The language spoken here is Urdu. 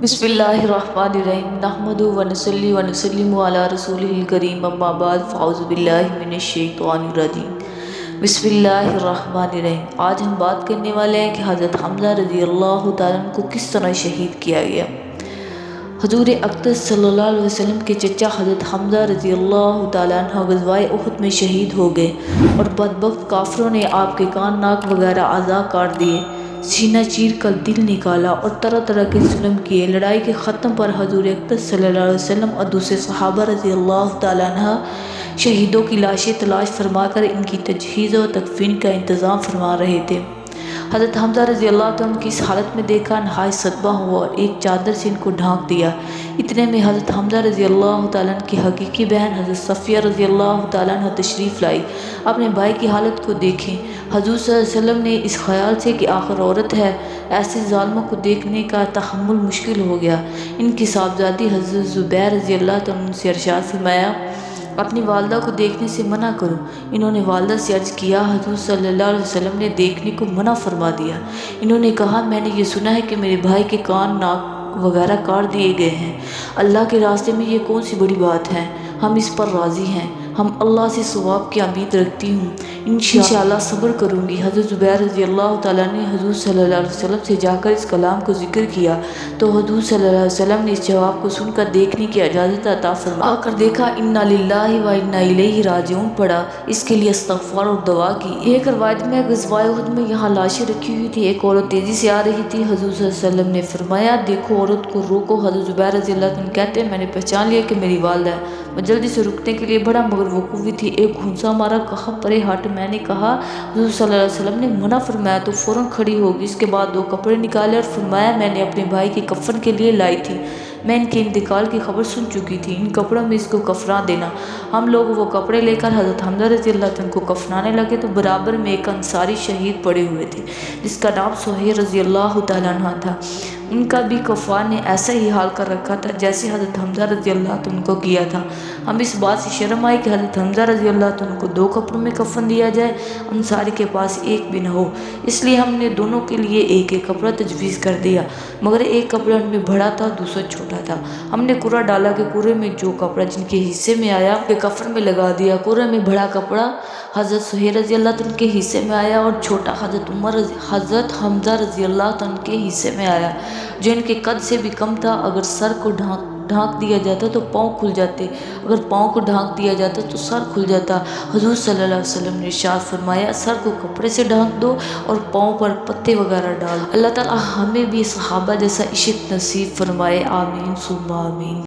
بسم اللہ الرحمن الرحیم نحمدہ ونصلی ونسلم علی رسولہ الکریم اما بعد فاعوذ باللہ من الشیطان الرجیم بسم اللہ الرحمن الرحیم۔ آج ہم بات کرنے والے ہیں کہ حضرت حمزہ رضی اللہ تعالیٰ عنہ کو کس طرح شہید کیا گیا۔ حضور اقدس صلی اللہ علیہ وسلم کے چچا حضرت حمزہ رضی اللہ تعالیٰ عنہ غزوہ احد میں شہید ہو گئے اور بدبخت کافروں نے آپ کے کان ناک وغیرہ اعضاء کاٹ دیے، سینہ چیر کر دل نکالا اور طرح طرح کے ظلم کیے۔ لڑائی کے ختم پر حضور اقدس صلی اللہ علیہ وسلم اور دوسرے صحابہ رضی اللہ تعالیٰ عنہ شہیدوں کی لاشیں تلاش فرما کر ان کی تجہیز و تکفین کا انتظام فرما رہے تھے۔ حضرت حمزہ رضی اللہ تعالیٰ عنہ کی اس حالت میں دیکھا نہایت صدمہ ہوا اور ایک چادر سے ان کو ڈھانک دیا۔ اتنے میں حضرت حمزہ رضی اللہ تعالیٰ عنہ کی حقیقی بہن حضرت صفیہ رضی اللہ تعالیٰ عنہ تشریف لائی۔ اپنے بھائی کی حالت کو دیکھیں، حضور صلی اللہ علیہ وسلم نے اس خیال سے کہ آخر عورت ہے، ایسے ظالموں کو دیکھنے کا تحمل مشکل ہو گیا۔ ان کی صاحبزادی حضرت زبیر رضی اللہ تعالیٰ عنہ سے ارشاد فرمایا، اپنی والدہ کو دیکھنے سے منع کرو۔ انہوں نے والدہ سے عرض کیا، حضور صلی اللہ علیہ وسلم نے دیکھنے کو منع فرما دیا۔ انہوں نے کہا، میں نے یہ سنا ہے کہ میرے بھائی کے کان ناک وغیرہ کاٹ دیے گئے ہیں۔ اللہ کے راستے میں یہ کون سی بڑی بات ہے، ہم اس پر راضی ہیں، ہم اللہ سے ثواب کی امید رکھتی ہوں، انشاءاللہ صبر کروں گی۔ حضرت زبیر رضی اللہ تعالیٰ نے حضور صلی اللہ علیہ وسلم سے جا کر اس کلام کو ذکر کیا تو حضور صلی اللہ علیہ وسلم نے اس جواب کو سن کر دیکھنے کی اجازت عطا فرما کر دیکھا، انا للہ و انا الیہ راجعون پڑھا، اس کے لیے استغفار اور دعا کی۔ ایک روایت میں غزوہ احد میں یہاں لاشیں رکھی ہوئی تھی، ایک عورت تیزی سے آ رہی تھی۔ حضور صلی اللہ علیہ وسلم نے فرمایا، دیکھو عورت کو روکو۔ حضرت زبیر رضی اللہ عنہ کہتے ہیں، میں نے پہچان لیا کہ میری والدہ ہے، میں جلدی سے رکنے کے لیے بڑا مگر وقوفی تھی، ایک گھونسا مارا، کہا پرے ہٹ۔ میں نے کہا حضور صلی اللہ علیہ وسلم نے منع فرمایا تو فوراً کھڑی ہوگی۔ اس کے بعد 2 کپڑے نکالے اور فرمایا، میں نے اپنے بھائی کے کفن کے لیے لائی تھی، میں ان کے انتقال کی خبر سن چکی تھی، ان کپڑوں میں اس کو کفنا دینا۔ ہم لوگ وہ کپڑے لے کر حضرت حمزہ رضی اللہ عنہ کو کفنانے لگے تو برابر میں ایک انصاری شہید پڑے ہوئے تھے جس کا نام سہیل رضی اللہ تعالیٰ عنہ تھا۔ ان کا بھی کفار نے ایسا ہی حال کر رکھا تھا جیسے حضرت حمزہ رضی اللہ عنہ کو کیا تھا۔ ہم اس بات سے شرم آئی کہ حضرت حمزہ رضی اللہ عنہ کو 2 کپڑوں میں کفن دیا جائے، انصاری کے پاس ایک بھی نہ ہو، اس لیے ہم نے دونوں کے لیے ایک ایک کپڑا تجویز کر دیا، مگر ایک کپڑا ان میں بڑا تھا، دوسرا چھوٹا تھا۔ ہم نے قرعہ ڈالا کہ قرعے میں جو کپڑا جن کے حصے میں آیا کے کفن میں لگا دیا۔ قرعے میں بڑا کپڑا حضرت سہیل رضی اللہ عنہ کے حصے میں آیا اور چھوٹا حضرت حمزہ رضی اللہ عنہ کے حصے میں آیا، جو ان کے قد سے بھی کم تھا۔ اگر سر کو ڈھانک دیا جاتا تو پاؤں کھل جاتے، اگر پاؤں کو ڈھانک دیا جاتا تو سر کھل جاتا۔ حضور صلی اللہ علیہ وسلم نے ارشاد فرمایا، سر کو کپڑے سے ڈھانک دو اور پاؤں پر پتے وغیرہ ڈال دو۔ اللہ تعالیٰ ہمیں بھی صحابہ جیسا عشق نصیب فرمائے، آمین ثم آمین۔